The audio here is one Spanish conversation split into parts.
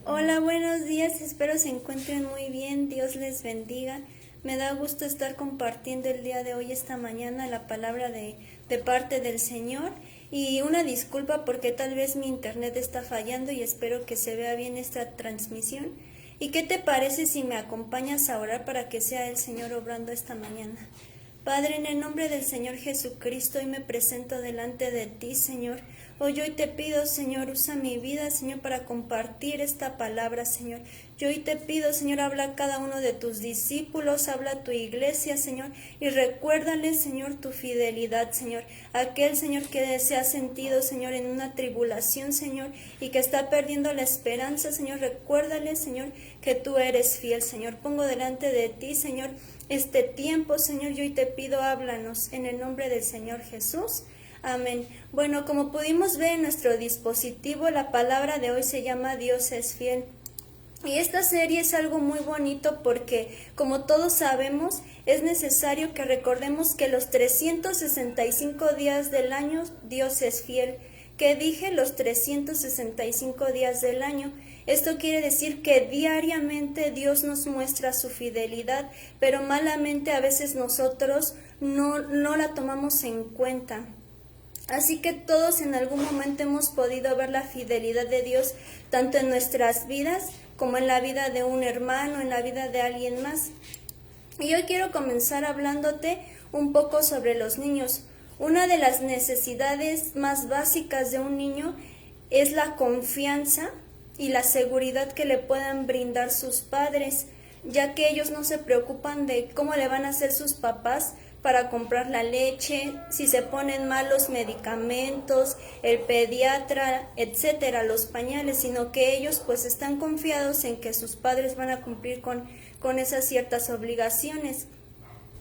Hola, buenos días, espero se encuentren muy bien, Dios les bendiga. Me da gusto estar compartiendo el día de hoy, esta mañana, la palabra de parte del Señor. Y una disculpa porque tal vez mi internet está fallando y espero que se vea bien esta transmisión. ¿Y qué te parece si me acompañas a orar para que sea el Señor obrando esta mañana? Padre, en el nombre del Señor Jesucristo, hoy me presento delante de ti, Señor. Hoy te pido, Señor, usa mi vida, Señor, para compartir esta palabra, Señor. Yo hoy te pido, Señor, habla a cada uno de tus discípulos, habla a tu iglesia, Señor, y recuérdale, Señor, tu fidelidad, Señor. Aquel, Señor, que se ha sentido, Señor, en una tribulación, Señor, y que está perdiendo la esperanza, Señor, recuérdale, Señor, que tú eres fiel, Señor. Pongo delante de ti, Señor, este tiempo, Señor, yo hoy te pido, háblanos, en el nombre del Señor Jesús. Amén. Bueno, como pudimos ver en nuestro dispositivo, la palabra de hoy se llama Dios es fiel. Y esta serie es algo muy bonito porque, como todos sabemos, es necesario que recordemos que los 365 días del año Dios es fiel. ¿Qué dije? Los 365 días del año. Esto quiere decir que diariamente Dios nos muestra su fidelidad, pero malamente a veces nosotros no la tomamos en cuenta. Así que todos en algún momento hemos podido ver la fidelidad de Dios, tanto en nuestras vidas como en la vida de un hermano, en la vida de alguien más. Y hoy quiero comenzar hablándote un poco sobre los niños. Una de las necesidades más básicas de un niño es la confianza y la seguridad que le puedan brindar sus padres, ya que ellos no se preocupan de cómo le van a hacer sus papás para comprar la leche, si se ponen mal los medicamentos, el pediatra, etcétera, los pañales, sino que ellos pues están confiados en que sus padres van a cumplir con esas ciertas obligaciones.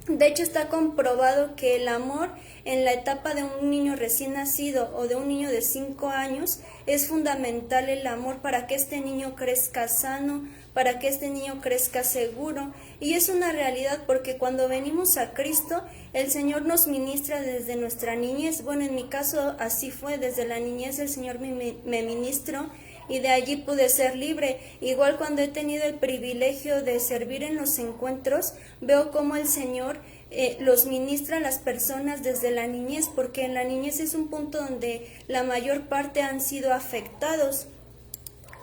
De hecho, está comprobado que el amor en la etapa de un niño recién nacido o de un niño de 5 años es fundamental, el amor, para que este niño crezca sano, para que este niño crezca seguro. Y es una realidad porque cuando venimos a Cristo, el Señor nos ministra desde nuestra niñez. Bueno, en mi caso así fue, desde la niñez el Señor me ministró y de allí pude ser libre. Igual cuando he tenido el privilegio de servir en los encuentros, veo cómo el Señor los ministra a las personas desde la niñez, porque en la niñez es un punto donde la mayor parte han sido afectados.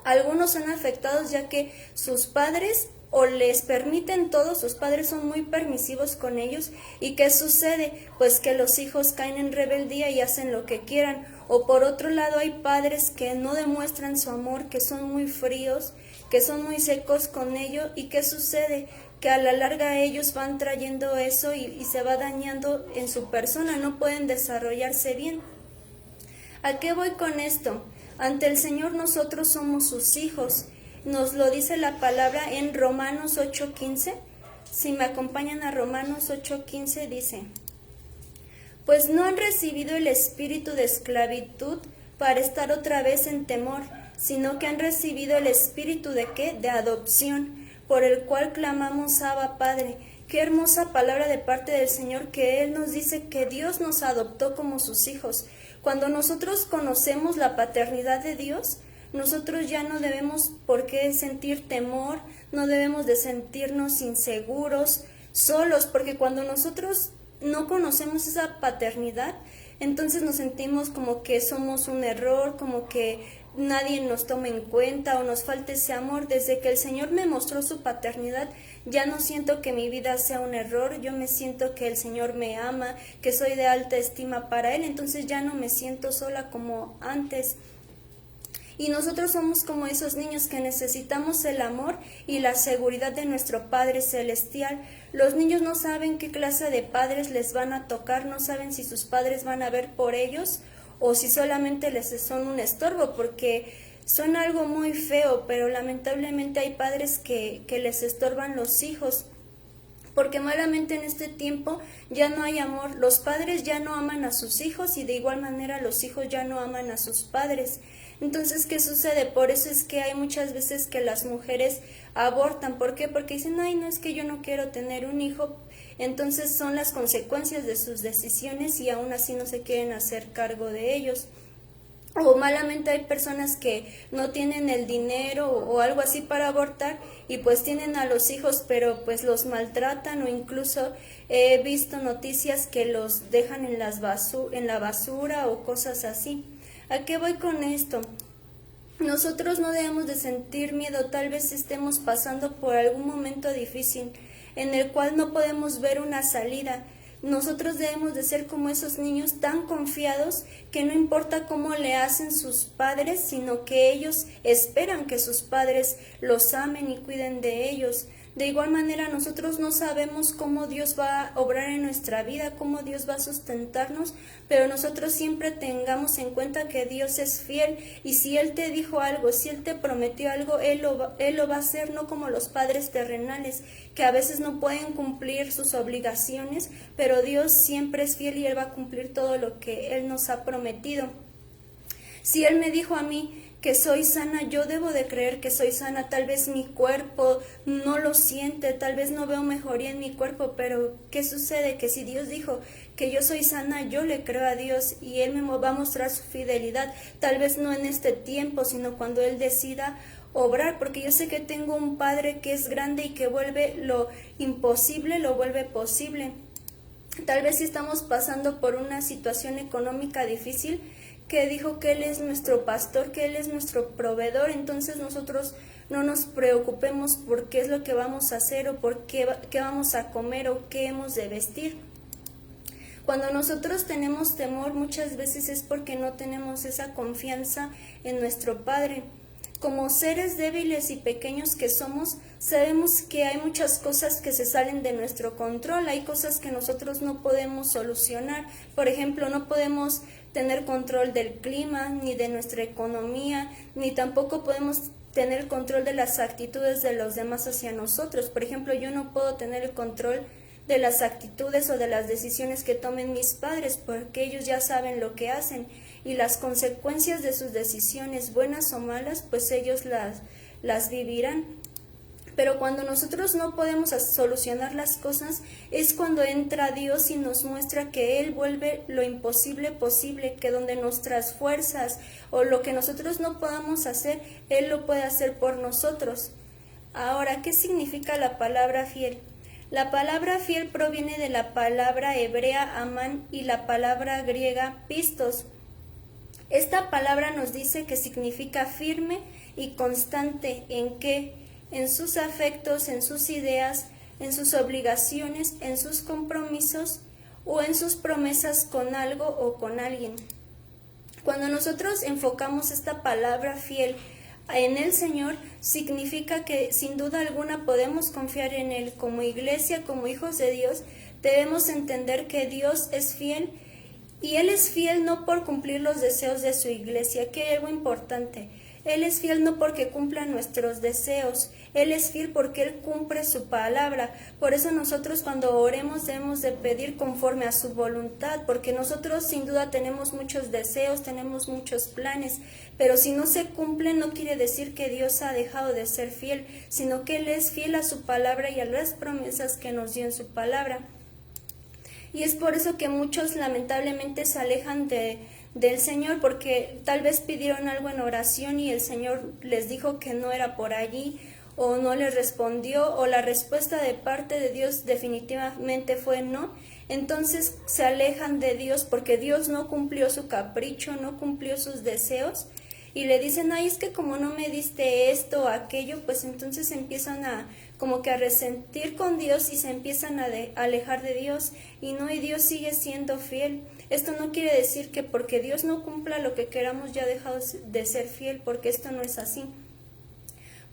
Algunos son afectados ya que sus padres o les permiten todo, sus padres son muy permisivos con ellos. ¿Y qué sucede? Pues que los hijos caen en rebeldía y hacen lo que quieran. O por otro lado hay padres que no demuestran su amor, que son muy fríos, que son muy secos con ello. ¿Y qué sucede? Que a la larga ellos van trayendo eso y se va dañando en su persona, no pueden desarrollarse bien. ¿A qué voy con esto? Ante el Señor nosotros somos sus hijos. Nos lo dice la palabra en Romanos 8:15. Si me acompañan a Romanos 8:15, dice: pues no han recibido el espíritu de esclavitud para estar otra vez en temor, sino que han recibido el espíritu ¿de qué? De adopción, por el cual clamamos Abba, Padre. Qué hermosa palabra de parte del Señor, que Él nos dice que Dios nos adoptó como sus hijos. Cuando nosotros conocemos la paternidad de Dios, nosotros ya no debemos por qué sentir temor, no debemos de sentirnos inseguros, solos, porque cuando nosotros no conocemos esa paternidad, entonces nos sentimos como que somos un error, como que nadie nos toma en cuenta o nos falta ese amor. Desde que el Señor me mostró su paternidad, ya no siento que mi vida sea un error, yo me siento que el Señor me ama, que soy de alta estima para Él, entonces ya no me siento sola como antes. Y nosotros somos como esos niños que necesitamos el amor y la seguridad de nuestro Padre Celestial. Los niños no saben qué clase de padres les van a tocar, no saben si sus padres van a ver por ellos o si solamente les son un estorbo, porque son algo muy feo, pero lamentablemente hay padres que les estorban los hijos. Porque malamente en este tiempo ya no hay amor, los padres ya no aman a sus hijos y de igual manera los hijos ya no aman a sus padres. Entonces, ¿qué sucede? Por eso es que hay muchas veces que las mujeres abortan. ¿Por qué? Porque dicen, ay, no, es que yo no quiero tener un hijo. Entonces son las consecuencias de sus decisiones y aún así no se quieren hacer cargo de ellos. O malamente hay personas que no tienen el dinero o algo así para abortar y pues tienen a los hijos pero pues los maltratan, o incluso he visto noticias que los dejan en la basura o cosas así. ¿A qué voy con esto? Nosotros no debemos de sentir miedo, tal vez estemos pasando por algún momento difícil en el cual no podemos ver una salida. Nosotros debemos de ser como esos niños tan confiados que no importa cómo le hacen sus padres, sino que ellos esperan que sus padres los amen y cuiden de ellos. De igual manera, nosotros no sabemos cómo Dios va a obrar en nuestra vida, cómo Dios va a sustentarnos, pero nosotros siempre tengamos en cuenta que Dios es fiel, y si Él te dijo algo, si Él te prometió algo, Él lo va a hacer, no como los padres terrenales, que a veces no pueden cumplir sus obligaciones, pero Dios siempre es fiel y Él va a cumplir todo lo que Él nos ha prometido. Si Él me dijo a mí que soy sana, yo debo de creer que soy sana. Tal vez mi cuerpo no lo siente, tal vez no veo mejoría en mi cuerpo, pero ¿qué sucede? Que si Dios dijo que yo soy sana, yo le creo a Dios y Él me va a mostrar su fidelidad, tal vez no en este tiempo, sino cuando Él decida obrar, porque yo sé que tengo un Padre que es grande y que vuelve lo imposible, lo vuelve posible. Tal vez si estamos pasando por una situación económica difícil, que dijo que Él es nuestro pastor, que Él es nuestro proveedor, entonces nosotros no nos preocupemos por qué es lo que vamos a hacer o por qué vamos a comer o qué hemos de vestir. Cuando nosotros tenemos temor, muchas veces es porque no tenemos esa confianza en nuestro Padre. Como seres débiles y pequeños que somos, sabemos que hay muchas cosas que se salen de nuestro control, hay cosas que nosotros no podemos solucionar. Por ejemplo, no podemos tener control del clima, ni de nuestra economía, ni tampoco podemos tener control de las actitudes de los demás hacia nosotros. Por ejemplo, yo no puedo tener el control de las actitudes o de las decisiones que tomen mis padres, porque ellos ya saben lo que hacen, y las consecuencias de sus decisiones, buenas o malas, pues ellos las vivirán. Pero cuando nosotros no podemos solucionar las cosas, es cuando entra Dios y nos muestra que Él vuelve lo imposible posible, que donde nuestras fuerzas o lo que nosotros no podamos hacer, Él lo puede hacer por nosotros. Ahora, ¿qué significa la palabra fiel? La palabra fiel proviene de la palabra hebrea amán y la palabra griega pistos. Esta palabra nos dice que significa firme y constante. ¿En qué? En sus afectos, en sus ideas, en sus obligaciones, en sus compromisos o en sus promesas con algo o con alguien. Cuando nosotros enfocamos esta palabra fiel en el Señor, significa que sin duda alguna podemos confiar en Él. Como iglesia, como hijos de Dios, debemos entender que Dios es fiel, y Él es fiel no por cumplir los deseos de su iglesia, que es algo importante. Él es fiel no porque cumpla nuestros deseos, Él es fiel porque Él cumple su palabra. Por eso nosotros cuando oremos debemos de pedir conforme a su voluntad, porque nosotros sin duda tenemos muchos deseos, tenemos muchos planes, pero si no se cumplen no quiere decir que Dios ha dejado de ser fiel, sino que Él es fiel a su palabra y a las promesas que nos dio en su palabra. Y es por eso que muchos lamentablemente se alejan del Señor, porque tal vez pidieron algo en oración y el Señor les dijo que no era por allí, o no les respondió, o la respuesta de parte de Dios definitivamente fue no. Entonces se alejan de Dios porque Dios no cumplió su capricho, no cumplió sus deseos, y le dicen, ay, es que como no me diste esto o aquello, pues entonces empiezan a como que a resentir con Dios y se empiezan a alejar de Dios, y Dios sigue siendo fiel. Esto no quiere decir que porque Dios no cumpla lo que queramos ya ha dejado de ser fiel, porque esto no es así.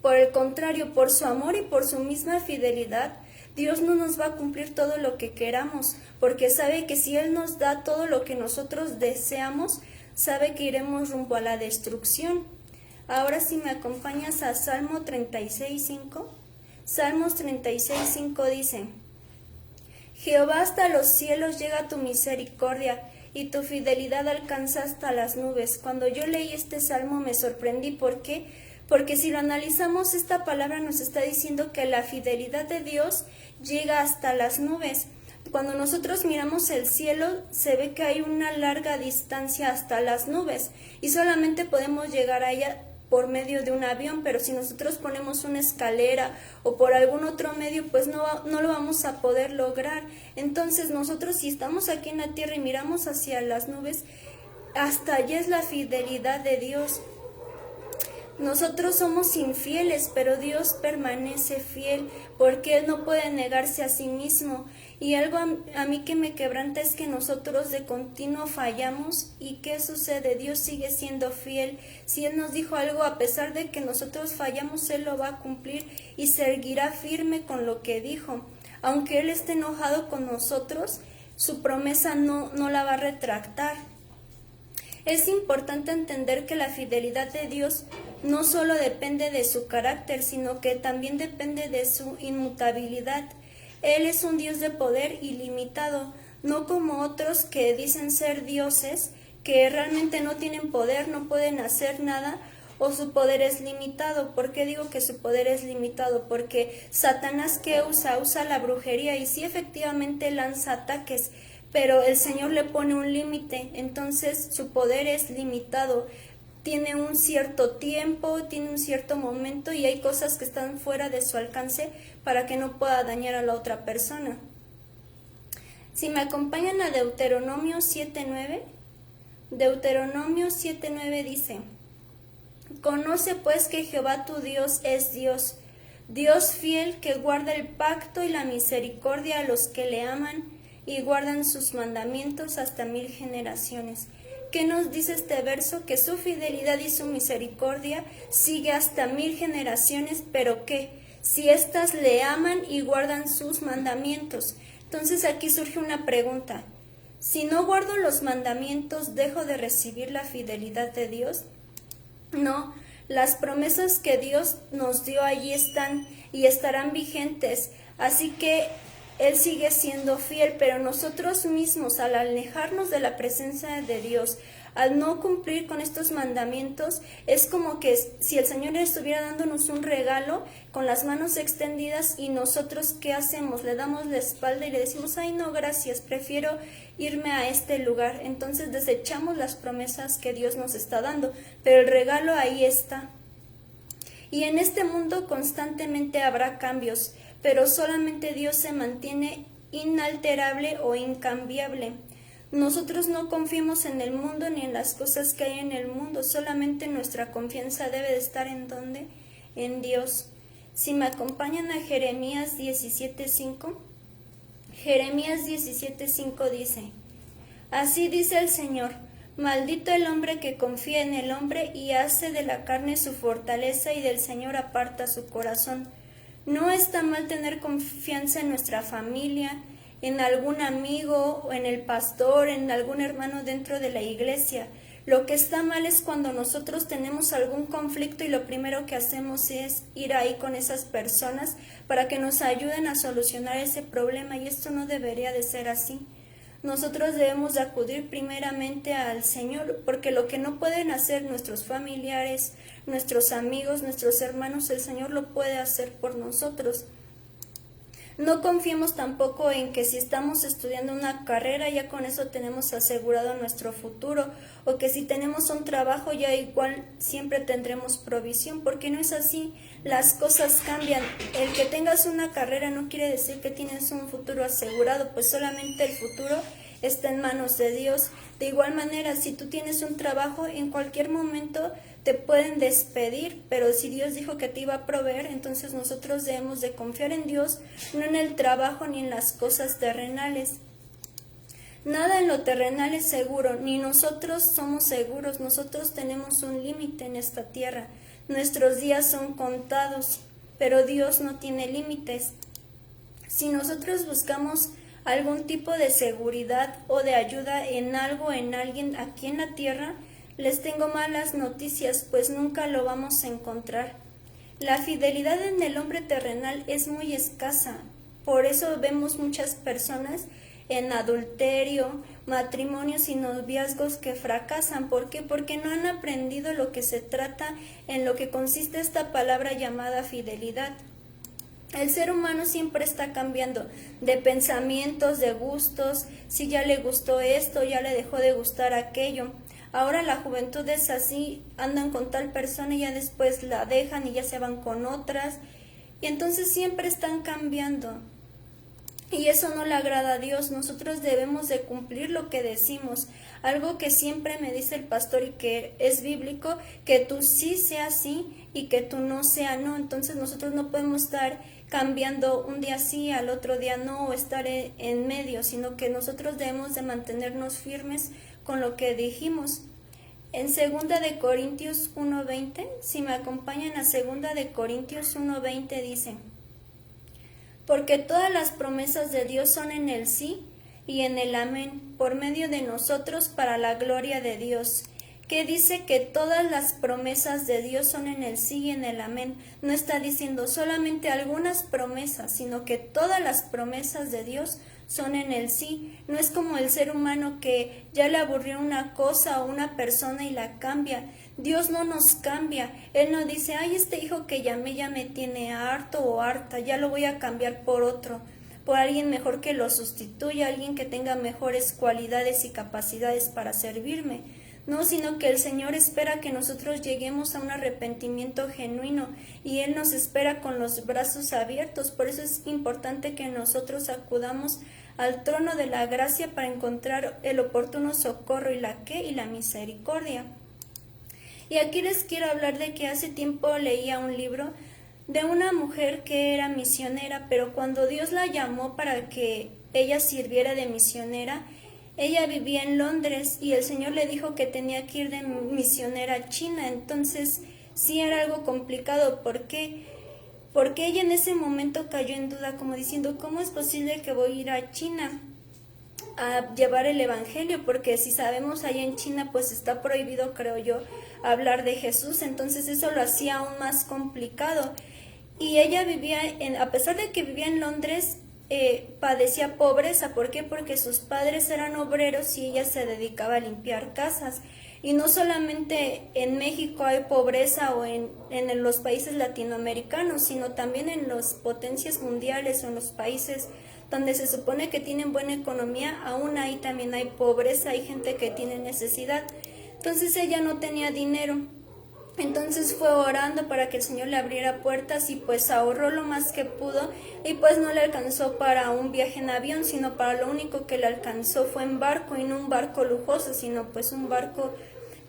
Por el contrario, por su amor y por su misma fidelidad, Dios no nos va a cumplir todo lo que queramos, porque sabe que si Él nos da todo lo que nosotros deseamos, sabe que iremos rumbo a la destrucción. Ahora si me acompañas a Salmo 36:5, Salmos 36:5 dice: Jehová, hasta los cielos llega tu misericordia, y tu fidelidad alcanza hasta las nubes. Cuando yo leí este salmo me sorprendí. ¿Por qué? Porque si lo analizamos, esta palabra nos está diciendo que la fidelidad de Dios llega hasta las nubes. Cuando nosotros miramos el cielo, se ve que hay una larga distancia hasta las nubes y solamente podemos llegar a ella por medio de un avión, pero si nosotros ponemos una escalera o por algún otro medio, pues no lo vamos a poder lograr. Entonces nosotros, si estamos aquí en la tierra y miramos hacia las nubes, hasta allá es la fidelidad de Dios. Nosotros somos infieles, pero Dios permanece fiel porque Él no puede negarse a sí mismo. Y algo a mí que me quebranta es que nosotros de continuo fallamos. ¿Y qué sucede? Dios sigue siendo fiel. Si Él nos dijo algo, a pesar de que nosotros fallamos, Él lo va a cumplir y seguirá firme con lo que dijo. Aunque Él esté enojado con nosotros, su promesa no la va a retractar. Es importante entender que la fidelidad de Dios no solo depende de su carácter, sino que también depende de su inmutabilidad. Él es un Dios de poder ilimitado, no como otros que dicen ser dioses, que realmente no tienen poder, no pueden hacer nada, o su poder es limitado. ¿Por qué digo que su poder es limitado? Porque Satanás, ¿qué usa? Usa la brujería y sí, efectivamente lanza ataques, pero el Señor le pone un límite, entonces su poder es limitado, tiene un cierto tiempo, tiene un cierto momento y hay cosas que están fuera de su alcance para que no pueda dañar a la otra persona. Si me acompañan a Deuteronomio 7:9, Deuteronomio 7:9 dice: Conoce pues que Jehová tu Dios es Dios, Dios fiel que guarda el pacto y la misericordia a los que le aman y guardan sus mandamientos hasta 1000 generaciones. ¿Qué nos dice este verso? Que su fidelidad y su misericordia sigue hasta 1000 generaciones, pero ¿qué? Si éstas le aman y guardan sus mandamientos. Entonces aquí surge una pregunta. Si no guardo los mandamientos, ¿dejo de recibir la fidelidad de Dios? No, las promesas que Dios nos dio allí están y estarán vigentes, así que Él sigue siendo fiel, pero nosotros mismos, al alejarnos de la presencia de Dios, al no cumplir con estos mandamientos, es como que si el Señor estuviera dándonos un regalo con las manos extendidas y nosotros, ¿qué hacemos? Le damos la espalda y le decimos: ay, no, gracias, prefiero irme a este lugar. Entonces desechamos las promesas que Dios nos está dando, pero el regalo ahí está. Y en este mundo constantemente habrá cambios, pero solamente Dios se mantiene inalterable o incambiable. Nosotros no confiemos en el mundo ni en las cosas que hay en el mundo, solamente nuestra confianza debe de estar ¿en dónde? En Dios. Si me acompañan a Jeremías 17:5, Jeremías 17:5 dice: Así dice el Señor: maldito el hombre que confía en el hombre y hace de la carne su fortaleza y del Señor aparta su corazón. No está mal tener confianza en nuestra familia, en algún amigo, o en el pastor, en algún hermano dentro de la iglesia. Lo que está mal es cuando nosotros tenemos algún conflicto y lo primero que hacemos es ir ahí con esas personas para que nos ayuden a solucionar ese problema, y esto no debería de ser así. Nosotros debemos de acudir primeramente al Señor, porque lo que no pueden hacer nuestros familiares, nuestros amigos, nuestros hermanos, el Señor lo puede hacer por nosotros. No confiemos tampoco en que si estamos estudiando una carrera ya con eso tenemos asegurado nuestro futuro, o que si tenemos un trabajo ya igual siempre tendremos provisión, porque no es así. Las cosas cambian. El que tengas una carrera no quiere decir que tienes un futuro asegurado, pues solamente el futuro está en manos de Dios. De igual manera, si tú tienes un trabajo, en cualquier momento te pueden despedir, pero si Dios dijo que te iba a proveer, entonces nosotros debemos de confiar en Dios, no en el trabajo ni en las cosas terrenales. Nada en lo terrenal es seguro, ni nosotros somos seguros. Nosotros tenemos un límite en esta tierra. Nuestros días son contados, pero Dios no tiene límites. Si nosotros buscamos algún tipo de seguridad o de ayuda en algo, en alguien aquí en la tierra, les tengo malas noticias, pues nunca lo vamos a encontrar. La fidelidad en el hombre terrenal es muy escasa. Por eso vemos muchas personas en adulterio, matrimonios y noviazgos que fracasan. ¿Por qué? Porque no han aprendido lo que se trata, en lo que consiste esta palabra llamada fidelidad. El ser humano siempre está cambiando de pensamientos, de gustos, si ya le gustó esto, ya le dejó de gustar aquello. Ahora la juventud es así, andan con tal persona y ya después la dejan y ya se van con otras. Y entonces siempre están cambiando. Y eso no le agrada a Dios. Nosotros debemos de cumplir lo que decimos. Algo que siempre me dice el pastor y que es bíblico, que tú sí sea sí y que tú no sea no. Entonces nosotros no podemos estar cambiando un día sí, al otro día no, o estar en medio, sino que nosotros debemos de mantenernos firmes con lo que dijimos. En 2 Corintios 1:20, si me acompañan a 2 Corintios 1:20 dice: porque todas las promesas de Dios son en el sí y en el amén, por medio de nosotros para la gloria de Dios. Que dice que todas las promesas de Dios son en el sí y en el amén. No está diciendo solamente algunas promesas, sino que todas las promesas de Dios son en el sí. No es como el ser humano que ya le aburrió una cosa o una persona y la cambia. Dios no nos cambia. Él no dice, ay, este hijo que llamé ya me tiene harto o harta, ya lo voy a cambiar por otro, por alguien mejor que lo sustituya, alguien que tenga mejores cualidades y capacidades para servirme. No, sino que el Señor espera que nosotros lleguemos a un arrepentimiento genuino y Él nos espera con los brazos abiertos. Por eso es importante que nosotros acudamos al trono de la gracia para encontrar el oportuno socorro y la misericordia. Y aquí les quiero hablar de que hace tiempo leía un libro de una mujer que era misionera, pero cuando Dios la llamó para que ella sirviera de misionera, ella vivía en Londres y el Señor le dijo que tenía que ir de misionera a China. Entonces sí era algo complicado. ¿Por qué? Porque ella en ese momento cayó en duda, como diciendo, ¿cómo es posible que voy a ir a China a llevar el evangelio? Porque si sabemos, allá en China pues está prohibido, creo yo, hablar de Jesús. Entonces eso lo hacía aún más complicado. Y ella vivía, a pesar de que vivía en Londres, padecía pobreza. ¿Por qué? Porque sus padres eran obreros y ella se dedicaba a limpiar casas. Y no solamente en México hay pobreza o en los países latinoamericanos, sino también en las potencias mundiales o en los países donde se supone que tienen buena economía, aún ahí también hay pobreza, hay gente que tiene necesidad. Entonces ella no tenía dinero. Entonces fue orando para que el Señor le abriera puertas y pues ahorró lo más que pudo y pues no le alcanzó para un viaje en avión, sino para lo único que le alcanzó fue en barco, y no un barco lujoso, sino pues un barco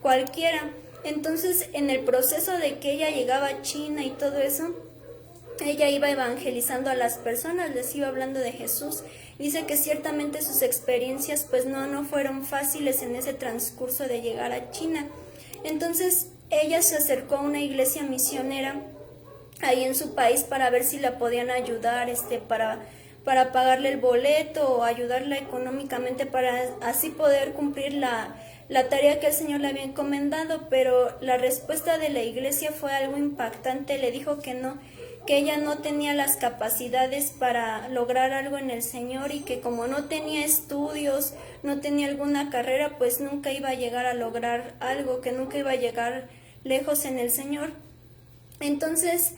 cualquiera. Entonces en el proceso de que ella llegaba a China y todo eso, ella iba evangelizando a las personas, les iba hablando de Jesús. Dice que ciertamente sus experiencias pues no fueron fáciles en ese transcurso de llegar a China. Entonces ella se acercó a una iglesia misionera ahí en su país para ver si la podían ayudar, para pagarle el boleto o ayudarla económicamente para así poder cumplir la tarea que el Señor le había encomendado. Pero la respuesta de la iglesia fue algo impactante. Le dijo que no, que ella no tenía las capacidades para lograr algo en el Señor y que como no tenía estudios, no tenía alguna carrera, pues nunca iba a llegar a lograr algo, que nunca iba a llegar lejos en el Señor. Entonces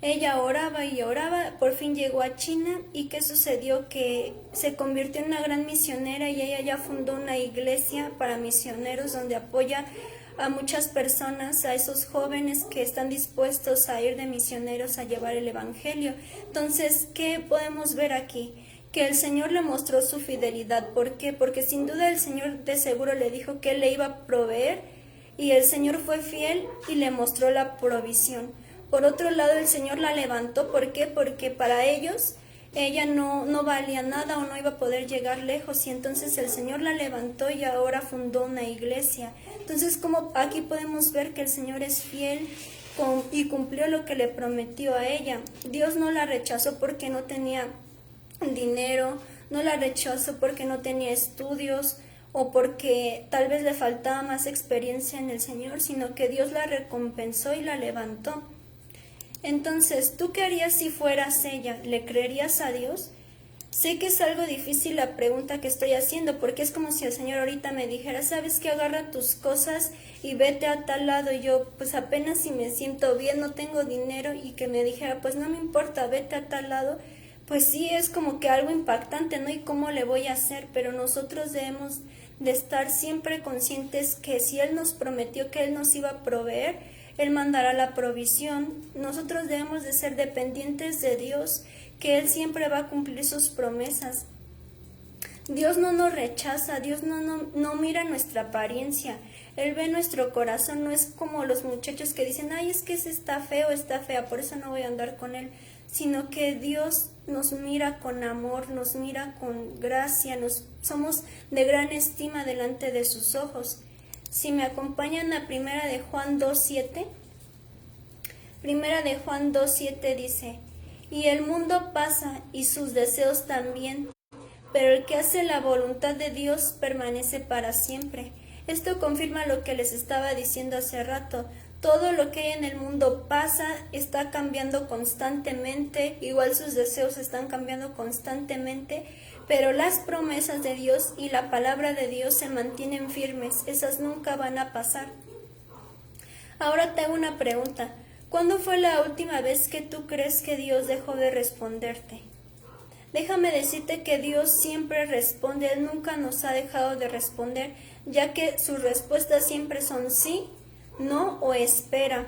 ella oraba y oraba, por fin llegó a China. ¿Y qué sucedió? Que se convirtió en una gran misionera y ella ya fundó una iglesia para misioneros donde apoya a muchas personas, a esos jóvenes que están dispuestos a ir de misioneros a llevar el evangelio. Entonces, ¿qué podemos ver aquí? Que el Señor le mostró su fidelidad. ¿Por qué? Porque sin duda el Señor de seguro le dijo que Él le iba a proveer, y el Señor fue fiel y le mostró la provisión. Por otro lado, el Señor la levantó. ¿Por qué? Porque para ellos ella no valía nada o no iba a poder llegar lejos, y entonces el Señor la levantó y ahora fundó una iglesia. Entonces, como aquí podemos ver que el Señor es fiel y cumplió lo que le prometió a ella. Dios no la rechazó porque no tenía dinero, no la rechazó porque no tenía estudios o porque tal vez le faltaba más experiencia en el Señor, sino que Dios la recompensó y la levantó. Entonces, ¿tú qué harías si fueras ella? ¿Le creerías a Dios? Sé que es algo difícil la pregunta que estoy haciendo, porque es como si el Señor ahorita me dijera, ¿sabes qué? Agarra tus cosas y vete a tal lado. Y yo, pues apenas si me siento bien, no tengo dinero, y que me dijera, pues no me importa, vete a tal lado. Pues sí, es como que algo impactante, ¿no? ¿Y cómo le voy a hacer? Pero nosotros debemos de estar siempre conscientes que si Él nos prometió que Él nos iba a proveer, Él mandará la provisión. Nosotros debemos de ser dependientes de Dios, que Él siempre va a cumplir sus promesas. Dios no nos rechaza, Dios no mira nuestra apariencia, Él ve nuestro corazón. No es como los muchachos que dicen, ay, es que ese está feo, está fea, por eso no voy a andar con él, sino que Dios nos mira con amor, nos mira con gracia, somos de gran estima delante de sus ojos. Si me acompañan a Primera de Juan 2:7, Primera de Juan 2:7 dice, y el mundo pasa y sus deseos también, pero el que hace la voluntad de Dios permanece para siempre. Esto confirma lo que les estaba diciendo hace rato. Todo lo que hay en el mundo pasa, está cambiando constantemente, igual sus deseos están cambiando constantemente, pero las promesas de Dios y la palabra de Dios se mantienen firmes, esas nunca van a pasar. Ahora te hago una pregunta. ¿Cuándo fue la última vez que tú crees que Dios dejó de responderte? Déjame decirte que Dios siempre responde, Él nunca nos ha dejado de responder, ya que sus respuestas siempre son sí, no o espera.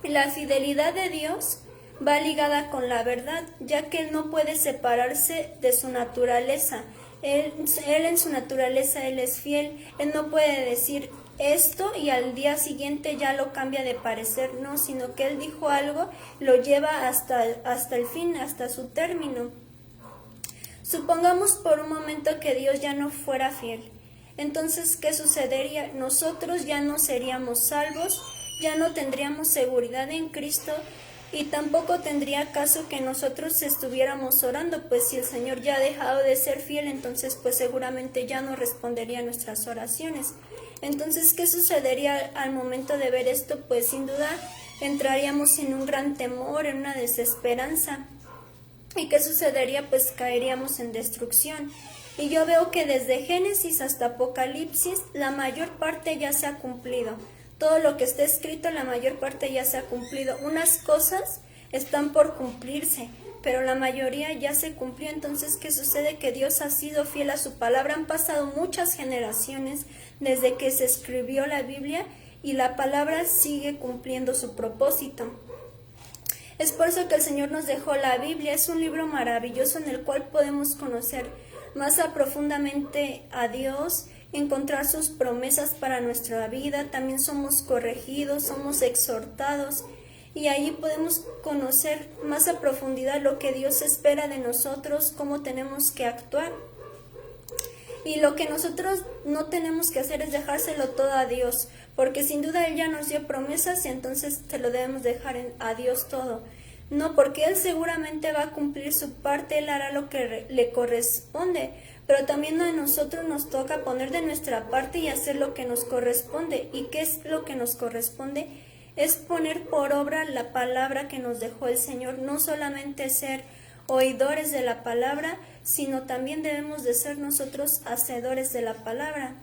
La fidelidad de Dios va ligada con la verdad, ya que Él no puede separarse de su naturaleza. Él en su naturaleza, Él es fiel. Él no puede decir esto y al día siguiente ya lo cambia de parecer, no, sino que Él dijo algo, lo lleva hasta el fin, hasta su término. Supongamos por un momento que Dios ya no fuera fiel. Entonces, ¿qué sucedería? Nosotros ya no seríamos salvos, ya no tendríamos seguridad en Cristo, y tampoco tendría caso que nosotros estuviéramos orando, pues si el Señor ya ha dejado de ser fiel, entonces pues seguramente ya no respondería a nuestras oraciones. Entonces, ¿qué sucedería al momento de ver esto? Pues sin duda entraríamos en un gran temor, en una desesperanza. ¿Y qué sucedería? Pues caeríamos en destrucción. Y yo veo que desde Génesis hasta Apocalipsis la mayor parte ya se ha cumplido. Todo lo que está escrito, la mayor parte ya se ha cumplido. Unas cosas están por cumplirse, pero la mayoría ya se cumplió. Entonces, ¿qué sucede? Que Dios ha sido fiel a su palabra. Han pasado muchas generaciones desde que se escribió la Biblia y la palabra sigue cumpliendo su propósito. Es por eso que el Señor nos dejó la Biblia. Es un libro maravilloso en el cual podemos conocer más profundamente a Dios, encontrar sus promesas para nuestra vida. También somos corregidos, somos exhortados, y ahí podemos conocer más a profundidad lo que Dios espera de nosotros, cómo tenemos que actuar. Y lo que nosotros no tenemos que hacer es dejárselo todo a Dios, porque sin duda Él ya nos dio promesas y entonces te lo debemos dejar a Dios todo. No, porque Él seguramente va a cumplir su parte, Él hará lo que le corresponde, pero también a nosotros nos toca poner de nuestra parte y hacer lo que nos corresponde. ¿Y qué es lo que nos corresponde? Es poner por obra la palabra que nos dejó el Señor, no solamente ser oidores de la palabra, sino también debemos de ser nosotros hacedores de la palabra.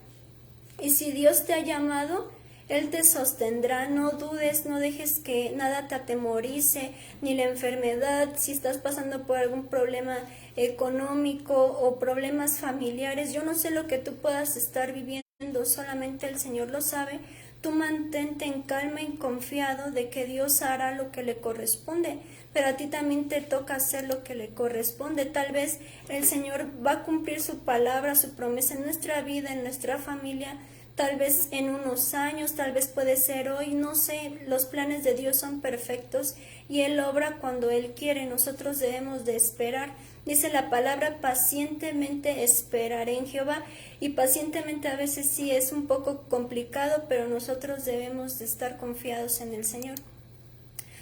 Y si Dios te ha llamado, Él te sostendrá. No dudes, no dejes que nada te atemorice, ni la enfermedad, si estás pasando por algún problema económico o problemas familiares. Yo no sé lo que tú puedas estar viviendo, solamente el Señor lo sabe. Tú mantente en calma y confiado de que Dios hará lo que le corresponde, pero a ti también te toca hacer lo que le corresponde. Tal vez el Señor va a cumplir su palabra, su promesa en nuestra vida, en nuestra familia, tal vez en unos años, tal vez puede ser hoy, no sé. Los planes de Dios son perfectos y Él obra cuando Él quiere. Nosotros debemos de esperar. Dice la palabra, pacientemente esperaré en Jehová, y pacientemente a veces sí es un poco complicado, pero nosotros debemos de estar confiados en el Señor.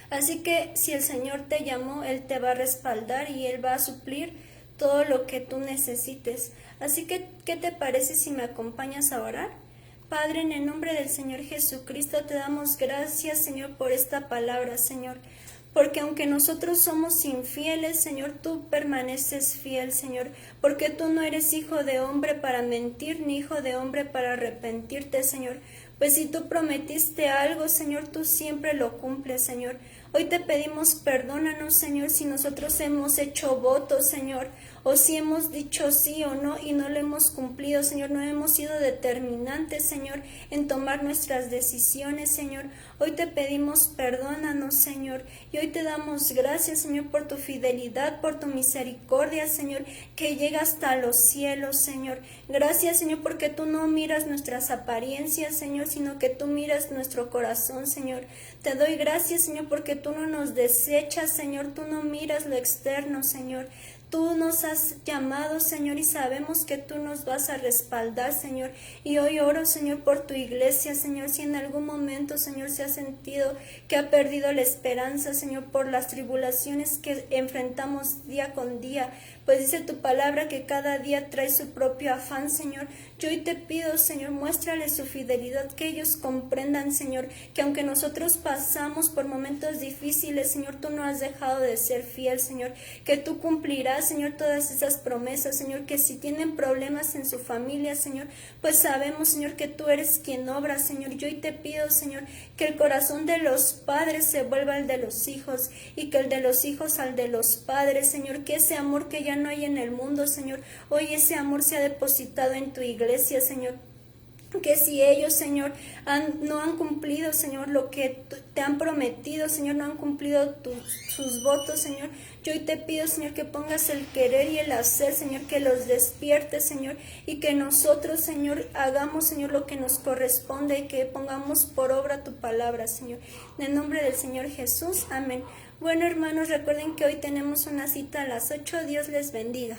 Así que si el Señor te llamó, Él te va a respaldar y Él va a suplir todo lo que tú necesites. Así que, ¿qué te parece si me acompañas a orar? Padre, en el nombre del Señor Jesucristo te damos gracias, Señor, por esta palabra, Señor. porque aunque nosotros somos infieles, Señor, tú permaneces fiel, Señor, porque tú no eres hijo de hombre para mentir, ni hijo de hombre para arrepentirte, Señor. Pues si tú prometiste algo, Señor, tú siempre lo cumples, Señor. Hoy te pedimos perdónanos, Señor, si nosotros hemos hecho votos, Señor, o si hemos dicho sí o no y no lo hemos cumplido, Señor, no hemos sido determinantes, Señor, en tomar nuestras decisiones, Señor. Hoy te pedimos perdónanos, Señor, y hoy te damos gracias, Señor, por tu fidelidad, por tu misericordia, Señor, que llega hasta los cielos, Señor. Gracias, Señor, porque tú no miras nuestras apariencias, Señor, sino que tú miras nuestro corazón, Señor. Te doy gracias, Señor, porque tú no nos desechas, Señor, tú no miras lo externo, Señor. Tú nos has llamado, Señor, y sabemos que tú nos vas a respaldar, Señor. Y hoy oro, Señor, por tu iglesia, Señor. Si en algún momento, Señor, se ha sentido que ha perdido la esperanza, Señor, por las tribulaciones que enfrentamos día con día, pues dice tu palabra que cada día trae su propio afán, Señor. Yo hoy te pido, Señor, muéstrale su fidelidad, que ellos comprendan, Señor, que aunque nosotros pasamos por momentos difíciles, Señor, tú no has dejado de ser fiel, Señor, que tú cumplirás, Señor, todas esas promesas, Señor, que si tienen problemas en su familia, Señor, pues sabemos, Señor, que tú eres quien obra, Señor. Yo hoy te pido, Señor, que el corazón de los padres se vuelva al de los hijos y que el de los hijos al de los padres, Señor, que ese amor que ya no hay en el mundo, Señor, hoy ese amor se ha depositado en tu iglesia, Señor. Que si ellos, Señor, no han cumplido, Señor, lo que te han prometido, Señor, no han cumplido sus votos, Señor, yo hoy te pido, Señor, que pongas el querer y el hacer, Señor, que los despiertes, Señor, y que nosotros, Señor, hagamos, Señor, lo que nos corresponde y que pongamos por obra tu palabra, Señor. En el nombre del Señor Jesús, amén. Bueno, hermanos, recuerden que hoy tenemos una cita a las 8. Dios les bendiga.